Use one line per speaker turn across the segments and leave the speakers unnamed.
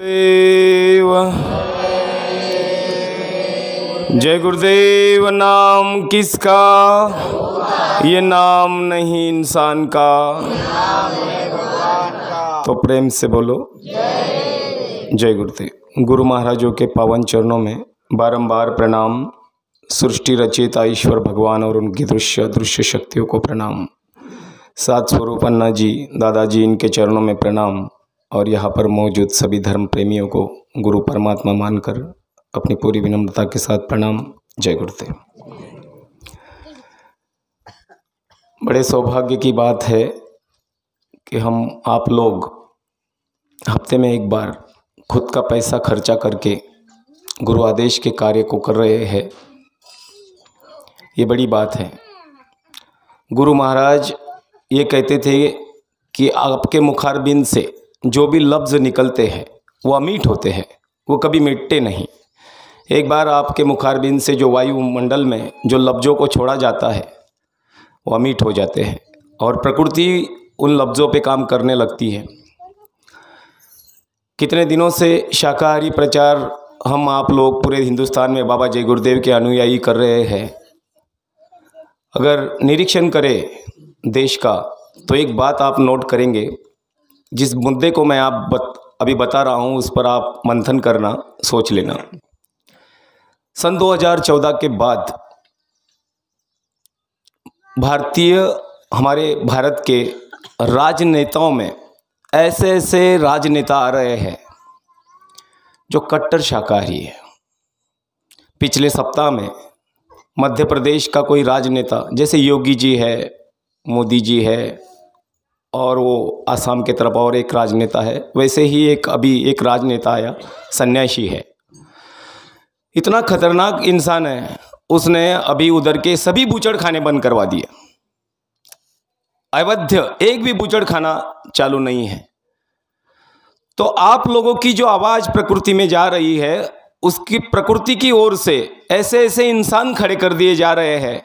जय गुरुदेव। नाम किसका? ये नाम नहीं इंसान का। तो प्रेम से बोलो जय गुरुदेव। गुरु महाराजों के पावन चरणों में बारंबार प्रणाम। सृष्टि रचयिता ईश्वर भगवान और उनकी दृश्य अदृश्य शक्तियों को प्रणाम। सात स्वरूप अन्ना जी, दादाजी, इनके चरणों में प्रणाम। और यहाँ पर मौजूद सभी धर्म प्रेमियों को गुरु परमात्मा मानकर अपनी पूरी विनम्रता के साथ प्रणाम। जय गुरुदेव। बड़े सौभाग्य की बात है कि हम आप लोग हफ्ते में एक बार खुद का पैसा खर्चा करके गुरु आदेश के कार्य को कर रहे हैं। ये बड़ी बात है। गुरु महाराज ये कहते थे कि आपके मुखारबिंद से जो भी लफ्ज़ निकलते हैं वो अमीठ होते हैं, वो कभी मिटते नहीं। एक बार आपके मुखारबिंद से जो वायुमंडल में जो लफ्ज़ों को छोड़ा जाता है वो अमीठ हो जाते हैं और प्रकृति उन लफ्ज़ों पे काम करने लगती है। कितने दिनों से शाकाहारी प्रचार हम आप लोग पूरे हिंदुस्तान में बाबा जय गुरुदेव के अनुयायी कर रहे हैं। अगर निरीक्षण करें देश का तो एक बात आप नोट करेंगे, जिस मुद्दे को मैं अभी बता रहा हूँ उस पर आप मंथन करना, सोच लेना। सन 2014 के बाद हमारे भारत के राजनेताओं में ऐसे राजनेता आ रहे हैं जो कट्टर शाकाहारी है। पिछले सप्ताह में मध्य प्रदेश का कोई राजनेता, जैसे योगी जी है, मोदी जी है, और वो आसाम के तरफ और एक राजनेता है, वैसे ही अभी एक राजनेता आया, सन्यासी है। इतना खतरनाक इंसान है, उसने अभी उधर के सभी बूचड़ खाने बंद करवा दिए। अवैध एक भी बूचड़ खाना चालू नहीं है। तो आप लोगों की जो आवाज़ प्रकृति में जा रही है, उसकी प्रकृति की ओर से ऐसे इंसान खड़े कर दिए जा रहे हैं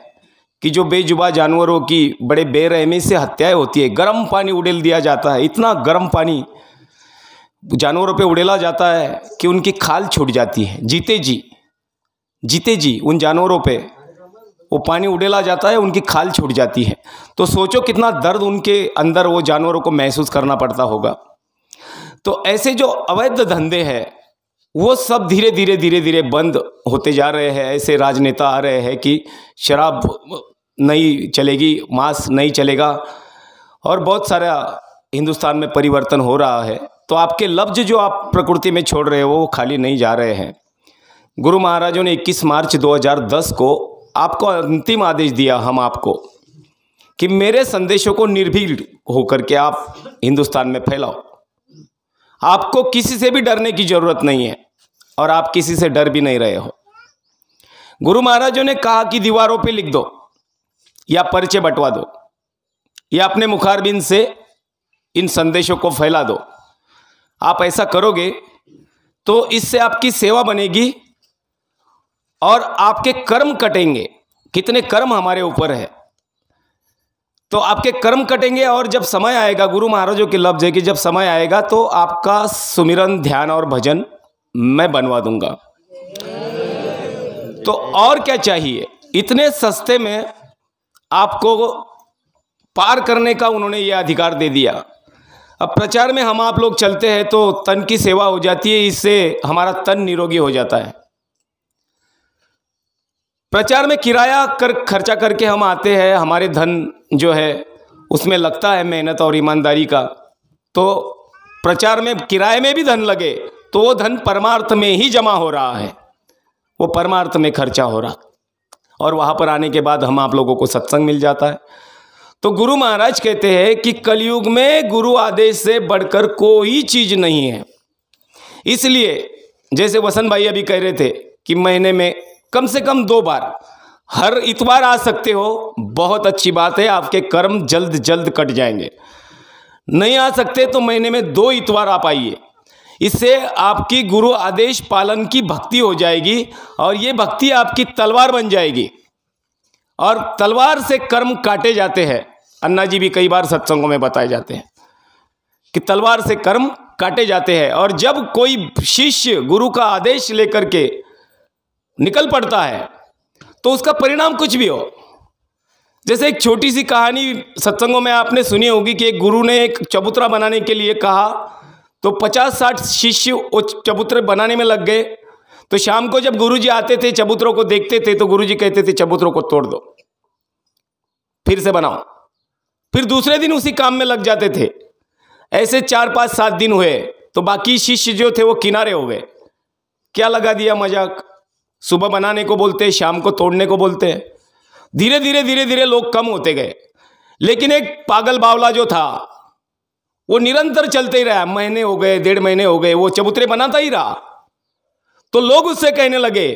कि जो बेजुबान जानवरों की बड़े बेरहमी से हत्याएं होती है। गर्म पानी उड़ेल दिया जाता है, इतना गर्म पानी जानवरों पे उड़ेला जाता है कि उनकी खाल छूट जाती है। जीते जी उन जानवरों पे वो पानी उड़ेला जाता है, उनकी खाल छूट जाती है। तो सोचो कितना दर्द उनके अंदर वो जानवरों को महसूस करना पड़ता होगा। तो ऐसे जो अवैध धंधे हैं वो सब धीरे धीरे बंद होते जा रहे हैं। ऐसे राजनेता आ रहे हैं कि शराब नहीं चलेगी, मांस नहीं चलेगा, और बहुत सारा हिंदुस्तान में परिवर्तन हो रहा है। तो आपके लफ्ज़ जो आप प्रकृति में छोड़ रहे हो वो खाली नहीं जा रहे हैं। गुरु महाराजों ने 21 मार्च 2010 को आपको अंतिम आदेश दिया, हम आपको, कि मेरे संदेशों को निर्भीक होकर के आप हिंदुस्तान में फैलाओ। आपको किसी से भी डरने की जरूरत नहीं है और आप किसी से डर भी नहीं रहे हो। गुरु महाराजों ने कहा कि दीवारों पे लिख दो या पर्चे बंटवा दो या अपने मुखारबिंद से इन संदेशों को फैला दो। आप ऐसा करोगे तो इससे आपकी सेवा बनेगी और आपके कर्म कटेंगे। कितने कर्म हमारे ऊपर है, तो आपके कर्म कटेंगे। और जब समय आएगा, गुरु महाराजों के लफ्ज़ है कि जब समय आएगा तो आपका सुमिरन, ध्यान और भजन मैं बनवा दूंगा। तो और क्या चाहिए? इतने सस्ते में आपको पार करने का उन्होंने ये अधिकार दे दिया। अब प्रचार में हम आप लोग चलते हैं तो तन की सेवा हो जाती है, इससे हमारा तन निरोगी हो जाता है। प्रचार में किराया खर्चा करके हम आते हैं, हमारे धन जो है उसमें लगता है मेहनत और ईमानदारी का। तो प्रचार में किराए में भी धन लगे तो वो धन परमार्थ में ही जमा हो रहा है, वो परमार्थ में खर्चा हो रहा, और वहाँ पर आने के बाद हम आप लोगों को सत्संग मिल जाता है। तो गुरु महाराज कहते हैं कि कलयुग में गुरु आदेश से बढ़कर कोई चीज़ नहीं है। इसलिए जैसे वसंत भाई अभी कह रहे थे कि महीने में कम से कम 2 बार, हर इतवार आ सकते हो, बहुत अच्छी बात है, आपके कर्म जल्द कट जाएंगे। नहीं आ सकते तो महीने में 2 इतवार आप आइए। इससे आपकी गुरु आदेश पालन की भक्ति हो जाएगी और ये भक्ति आपकी तलवार बन जाएगी। और तलवार से कर्म काटे जाते हैं। अन्ना जी भी कई बार सत्संगों में बताए जाते हैं कि तलवार से कर्म काटे जाते हैं। और जब कोई शिष्य गुरु का आदेश लेकर के निकल पड़ता है तो उसका परिणाम कुछ भी हो। जैसे एक छोटी सी कहानी सत्संगों में आपने सुनी होगी कि एक गुरु ने एक चबूतरा बनाने के लिए कहा, तो 50-60 शिष्य वो चबूतरे बनाने में लग गए। तो शाम को जब गुरुजी आते थे, चबूतरों को देखते थे, तो गुरुजी कहते थे चबूतरों को तोड़ दो, फिर से बनाओ। फिर दूसरे दिन उसी काम में लग जाते थे। ऐसे 4-5-7 दिन हुए तो बाकी शिष्य जो थे वो किनारे हो गए। क्या लगा दिया मजाक, सुबह बनाने को बोलते, शाम को तोड़ने को बोलते। धीरे धीरे लोग कम होते गए। लेकिन एक पागल बावला जो था वो निरंतर चलते ही रहा। महीने हो गए, 1.5 महीने हो गए, वो चबूतरे बनाता ही रहा। तो लोग उससे कहने लगे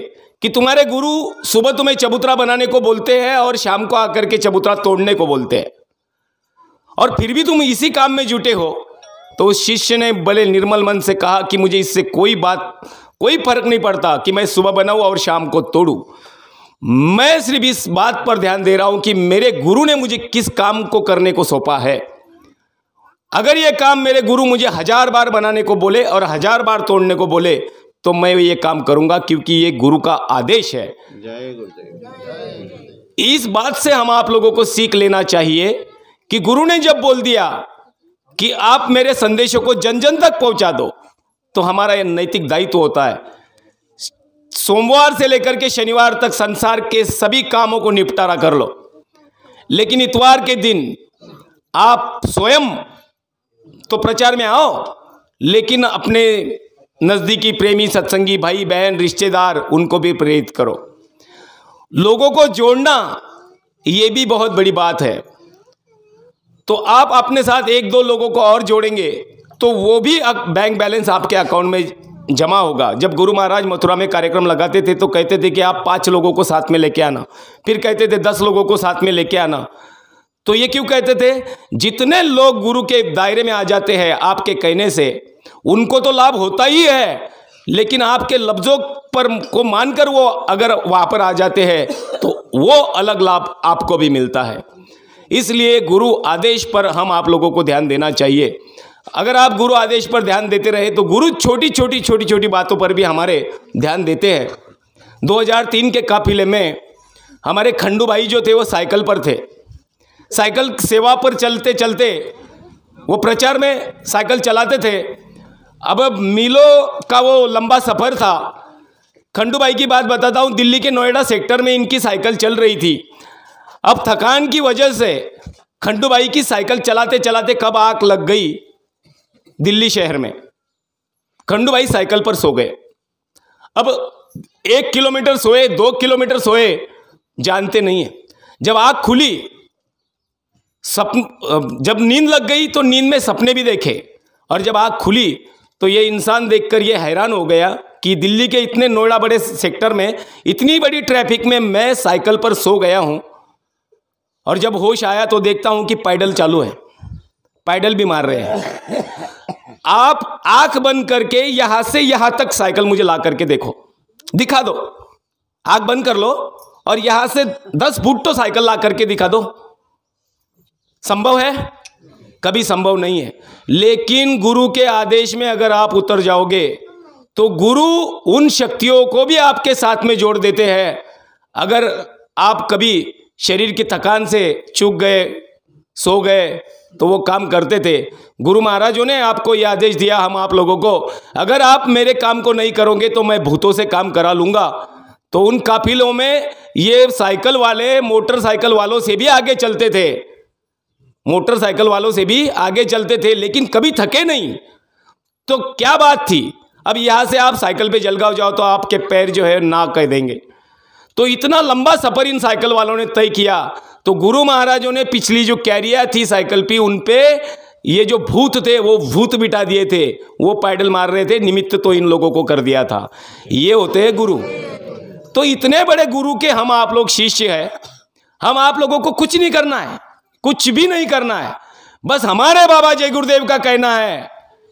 कि तुम्हारे गुरु सुबह तुम्हें चबूतरा बनाने को बोलते हैं और शाम को आकर के चबूतरा तोड़ने को बोलते हैं, और फिर भी तुम इसी काम में जुटे हो। तो उस शिष्य ने बड़े निर्मल मन से कहा कि मुझे इससे कोई फर्क नहीं पड़ता कि मैं सुबह बनाऊं और शाम को तोड़ूं। मैं सिर्फ इस बात पर ध्यान दे रहा हूं कि मेरे गुरु ने मुझे किस काम को करने को सौंपा है। अगर ये काम मेरे गुरु मुझे 1000 बार बनाने को बोले और 1000 बार तोड़ने को बोले तो मैं ये काम करूंगा, क्योंकि ये गुरु का आदेश है। जय गुरुदेव। इस बात से हम आप लोगों को सीख लेना चाहिए कि गुरु ने जब बोल दिया कि आप मेरे संदेशों को जन जन तक पहुंचा दो, तो हमारा यह नैतिक दायित्व होता है। सोमवार से लेकर के शनिवार तक संसार के सभी कामों को निपटारा कर लो, लेकिन इतवार के दिन आप स्वयं तो प्रचार में आओ, लेकिन अपने नजदीकी प्रेमी, सत्संगी, भाई बहन, रिश्तेदार, उनको भी प्रेरित करो। लोगों को जोड़ना ये भी बहुत बड़ी बात है। तो आप अपने साथ 1-2 लोगों को और जोड़ेंगे तो वो भी बैंक बैलेंस आपके अकाउंट में जमा होगा। जब गुरु महाराज मथुरा में कार्यक्रम लगाते थे तो कहते थे कि आप 5 लोगों को साथ में लेके आना, फिर कहते थे 10 लोगों को साथ में लेके आना। तो ये क्यों कहते थे? जितने लोग गुरु के दायरे में आ जाते हैं आपके कहने से, उनको तो लाभ होता ही है, लेकिन आपके लफ्जों पर को मानकर वो अगर वहां पर आ जाते हैं तो वो अलग लाभ आपको भी मिलता है। इसलिए गुरु आदेश पर हम आप लोगों को ध्यान देना चाहिए। अगर आप गुरु आदेश पर ध्यान देते रहे तो गुरु छोटी छोटी बातों पर भी हमारे ध्यान देते हैं। 2003 के काफिले में हमारे खंडू भाई जो थे वो साइकिल पर थे। साइकिल सेवा पर चलते चलते वो प्रचार में साइकिल चलाते थे। अब मीलों का वो लंबा सफ़र था। खंडू भाई की बात बताता हूँ, दिल्ली के नोएडा सेक्टर में इनकी साइकिल चल रही थी। अब थकान की वजह से खंडू भाई की साइकिल चलाते चलाते कब आग लग गई दिल्ली शहर में। खंडू भाई साइकिल पर सो गए। अब 1 किलोमीटर सोए, 2 किलोमीटर सोए, जानते नहीं है। जब आँख खुली, जब नींद लग गई तो नींद में सपने भी देखे, और जब आँख खुली तो ये इंसान देखकर ये हैरान हो गया कि दिल्ली के इतने नोएडा बड़े सेक्टर में, इतनी बड़ी ट्रैफिक में मैं साइकिल पर सो गया हूँ। और जब होश आया तो देखता हूँ कि पैडल चालू है, पैडल भी मार रहे हैं। आप आंख बंद करके यहां से यहां तक साइकिल मुझे ला करके देखो, दिखा दो। आंख बंद कर लो और यहां से 10 फुट तो साइकिल ला करके दिखा दो। संभव है? कभी संभव नहीं है। लेकिन गुरु के आदेश में अगर आप उतर जाओगे तो गुरु उन शक्तियों को भी आपके साथ में जोड़ देते हैं। अगर आप कभी शरीर की थकान से चूक गए, सो गए, तो वो काम करते थे। गुरु महाराजों ने आपको ये आदेश दिया, हम आप लोगों को, अगर आप मेरे काम को नहीं करोगे तो मैं भूतों से काम करा लूंगा। तो उन काफिलों में ये साइकिल वाले मोटरसाइकिल वालों से भी आगे चलते थे, मोटरसाइकिल वालों से भी आगे चलते थे, लेकिन कभी थके नहीं। तो क्या बात थी? अब यहां से आप साइकिल पे जलगांव जाओ तो आपके पैर जो है ना कह देंगे। तो इतना लंबा सफर इन साइकिल वालों ने तय किया। तो गुरु महाराजों ने पिछली जो कैरियर थी साइकिल पे, उन पे ये जो भूत थे वो भूत बिठा दिए थे। वो पैडल मार रहे थे, निमित्त तो इन लोगों को कर दिया था। ये होते हैं गुरु। तो इतने बड़े गुरु के हम आप लोग शिष्य हैं। हम आप लोगों को कुछ नहीं करना है, कुछ भी नहीं करना है। बस हमारे बाबा जय गुरुदेव का कहना है,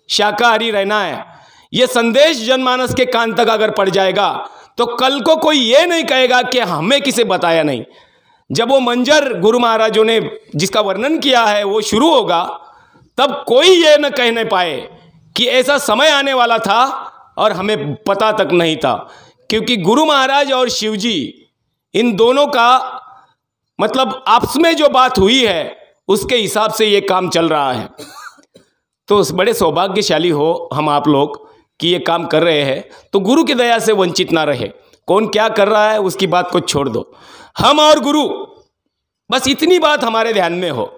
शाकाहारी रहना है। ये संदेश जनमानस के कान तक अगर पड़ जाएगा तो कल को कोई ये नहीं कहेगा कि हमें किसे बताया नहीं। जब वो मंजर गुरु महाराजों ने जिसका वर्णन किया है वो शुरू होगा, तब कोई ये न कहने पाए कि ऐसा समय आने वाला था और हमें पता तक नहीं था, क्योंकि गुरु महाराज और शिव जी इन दोनों का मतलब आपस में जो बात हुई है उसके हिसाब से ये काम चल रहा है। तो बड़े सौभाग्यशाली हो हम आप लोग कि ये काम कर रहे हैं, तो गुरु की दया से वंचित ना रहे। कौन क्या कर रहा है उसकी बात को छोड़ दो, हम और गुरु, बस इतनी बात हमारे ध्यान में हो।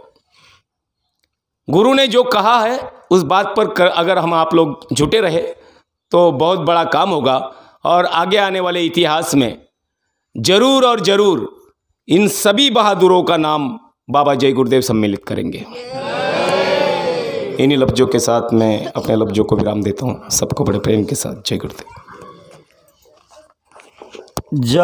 गुरु ने जो कहा है उस बात पर अगर हम आप लोग जुटे रहे तो बहुत बड़ा काम होगा, और आगे आने वाले इतिहास में जरूर और जरूर इन सभी बहादुरों का नाम बाबा जय गुरुदेव सम्मिलित करेंगे। इन्हीं लफ्जों के साथ मैं अपने लफ्जों को विराम देता हूँ। सबको बड़े प्रेम के साथ जय गुरुदेव।
जय